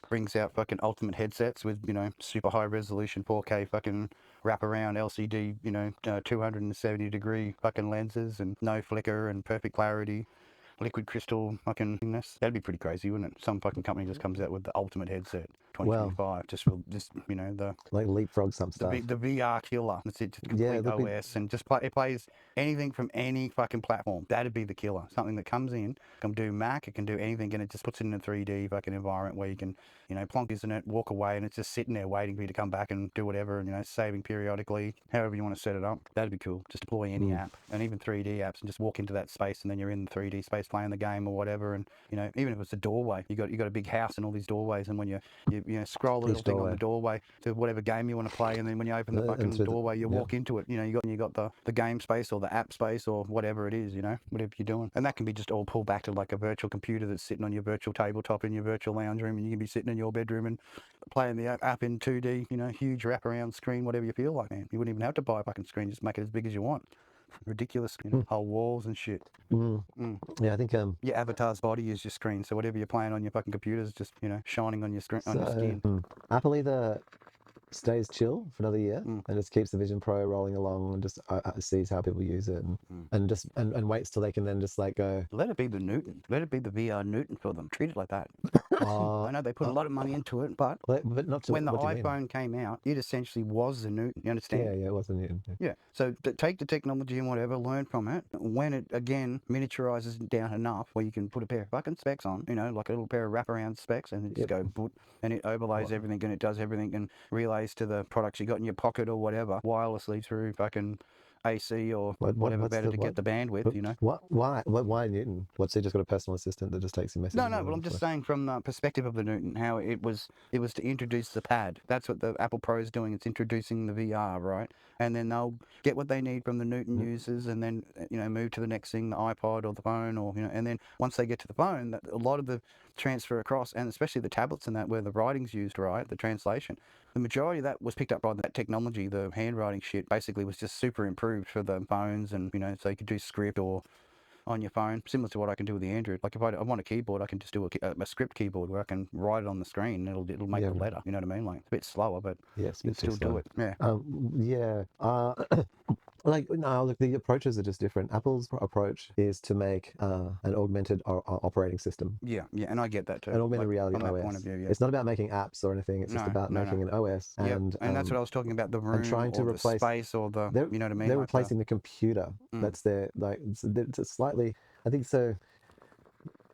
brings out fucking ultimate headsets with, you know, super high resolution 4K fucking wraparound LCD, you know, 270-degree fucking lenses and no flicker and perfect clarity. Liquid crystal fucking thingness. That'd be pretty crazy, wouldn't it? Some fucking company just comes out with the ultimate headset, 2025, just for just, you know, the like leapfrog some stuff. the VR killer. That's it, just Yeah, complete OS and just play. It plays anything from any fucking platform. That'd be the killer. Something that comes in, can do Mac, it can do anything, and it just puts it in a 3D fucking environment where you can, you know, plonk isn't it, walk away, and it's just sitting there waiting for you to come back and do whatever, and, you know, saving periodically, however you want to set it up. That'd be cool. Just deploy any app, and even 3D apps, and just walk into that space, and then you're in the 3D space playing the game or whatever. And, you know, even if it's a doorway, you got a big house and all these doorways, and when you know, scroll the little thing on the doorway to whatever game you want to play, and then when you open the fucking doorway, you walk into it. You know, you got the game space or the app space or whatever it is, you know, whatever you're doing. And that can be just all pulled back to like a virtual computer that's sitting on your virtual tabletop in your virtual lounge room, and you can be sitting in your bedroom and playing the app in 2D, you know, huge wraparound screen, whatever you feel like, man. You wouldn't even have to buy a fucking screen, just make it as big as you want. Ridiculous, you know, whole walls and shit. Yeah, I think your avatar's body is your screen, so whatever you're playing on your fucking computer is just, you know, shining on your screen, on your skin. Apple either stays chill for another year and just keeps the Vision Pro rolling along and just sees how people use it and just waits till they can then just like go, let it be the Newton, let it be the VR Newton for them. Treat it like that. I know they put a lot of money into it, but not to, when the iPhone came out, it essentially was the Newton. You understand? Yeah, it was the Newton. Yeah. So take the technology and whatever, learn from it. When it again miniaturizes down enough where you can put a pair of fucking specs on, you know, like a little pair of wraparound specs, and it just go boot, and it overlays everything, and it does everything, and relays to the products you got in your pocket or whatever wirelessly through fucking AC or whatever better to get the bandwidth, you know. Why Newton? What's he just got a personal assistant that just takes your message? No, but I'm just saying from the perspective of the Newton, how it was to introduce the pad. That's what the Apple Pro is doing. It's introducing the VR, right? And then they'll get what they need from the Newton users, and then, you know, move to the next thing, the iPod or the phone, or, you know, and then once they get to the phone, a lot of the transfer across, and especially the tablets and that where the writing's used, right, the translation, the majority of that was picked up by that technology. The handwriting shit basically was just super improved for the phones, and, you know, so you could do script or on your phone, similar to what I can do with the Android. Like if I want a keyboard, I can just do a script keyboard where I can write it on the screen, and it'll make the letter. You know what I mean? Like it's a bit slower, but you can still do it. Yeah. Like, no, look, the approaches are just different. Apple's approach is to make an augmented operating system. Yeah, and I get that too. An augmented reality from OS. That point of view, yeah. It's not about making apps or anything. It's just about making an OS. And that's what I was talking about, the room and trying to replace the space or the, you know what I mean? They're replacing the computer. That's their, like, it's slightly, I think so.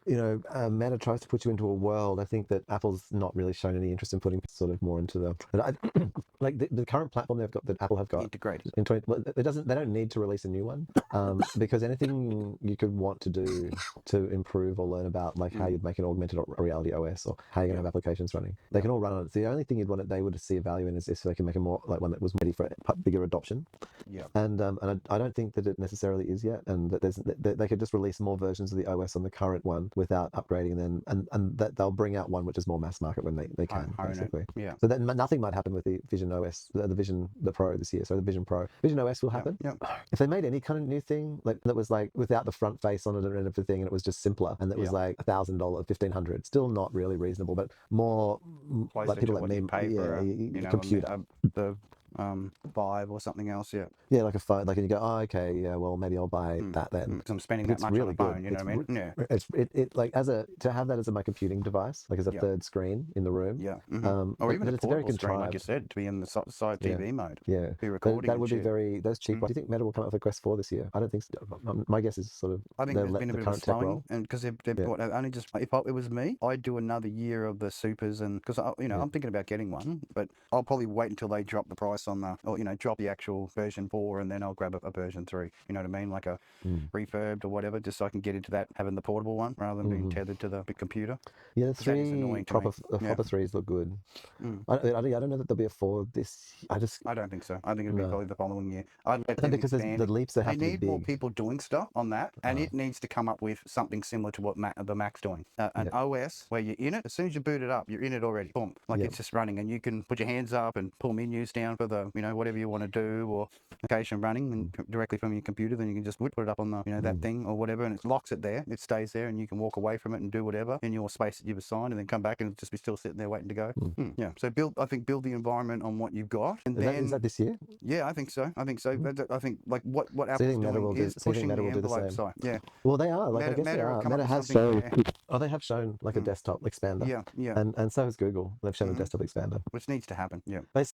You know, Meta tries to put you into a world. I think that Apple's not really shown any interest in putting sort of more into the, like the current platform they've got, that Apple have got integrated. They don't need to release a new one, because anything you could want to do to improve or learn about, like how you'd make an augmented reality OS or how you're gonna have applications running, they can all run on it. The only thing they would see a value in is if they can make a more like one that was ready for bigger adoption. Yeah. And I don't think that it necessarily is yet, and that they could just release more versions of the OS on the current one without upgrading them, and that they'll bring out one which is more mass market when they can, basically. Yeah. So that nothing might happen with the Vision OS, the Pro this year. So the Vision Pro, Vision OS will happen. Yeah. If they made any kind of new thing like that was like without the front face on it and everything, and it was just simpler, and that was like $1,000, $1,500, still not really reasonable, but more like people like me, computer. The Vive or something else, like a phone, like, and you go, oh, okay, yeah, well, maybe I'll buy that then, because I'm spending that much on a phone. You know what I mean? It's like to have that as my computing device, like as a third screen in the room, or even a portable screen, like you said, to be in the side TV mode, be recording. That would be very cheap. Do you think Meta will come out with a Quest 4 this year? I don't think so. My guess is sort of, I think there's been a bit of slowing, and because they've only just, if it was me, I'd do another year of the supers, and because I'm thinking about getting one, but I'll probably wait until they drop the price on the, or drop the actual version 4, and then I'll grab a version 3. You know what I mean? Like a refurbed or whatever, just so I can get into that, having the portable one rather than being tethered to the big computer. Yeah, the proper 3s look good. I don't know that there'll be a 4 this. I don't think so. I think it'll be probably the following year. I'd let them because expand. The leaps that have to be big. They need more people doing stuff on that, and it needs to come up with something similar to what the Mac's doing. An OS where you're in it, as soon as you boot it up, you're in it already. Boom, like it's just running, and you can put your hands up and pull menus down for the, you know, whatever you want to do, or location running, and directly from your computer, then you can just put it up on the, you know, that thing or whatever, and it locks it there. It stays there, and you can walk away from it and do whatever in your space that you've assigned, and then come back and it'll just be still sitting there waiting to go. Yeah. So I think build the environment on what you've got, and Is that this year? yeah, I think so. I think like what So you Apple's think Meta doing will do? is So you think pushing Meta the will do the envelope same? side. Yeah. Well, they are. Like, I guess they Meta are. come up Meta with has something shown. there. Oh, they have shown like a desktop expander. Yeah. And so has Google. They've shown a desktop expander. Which needs to happen. Yeah. They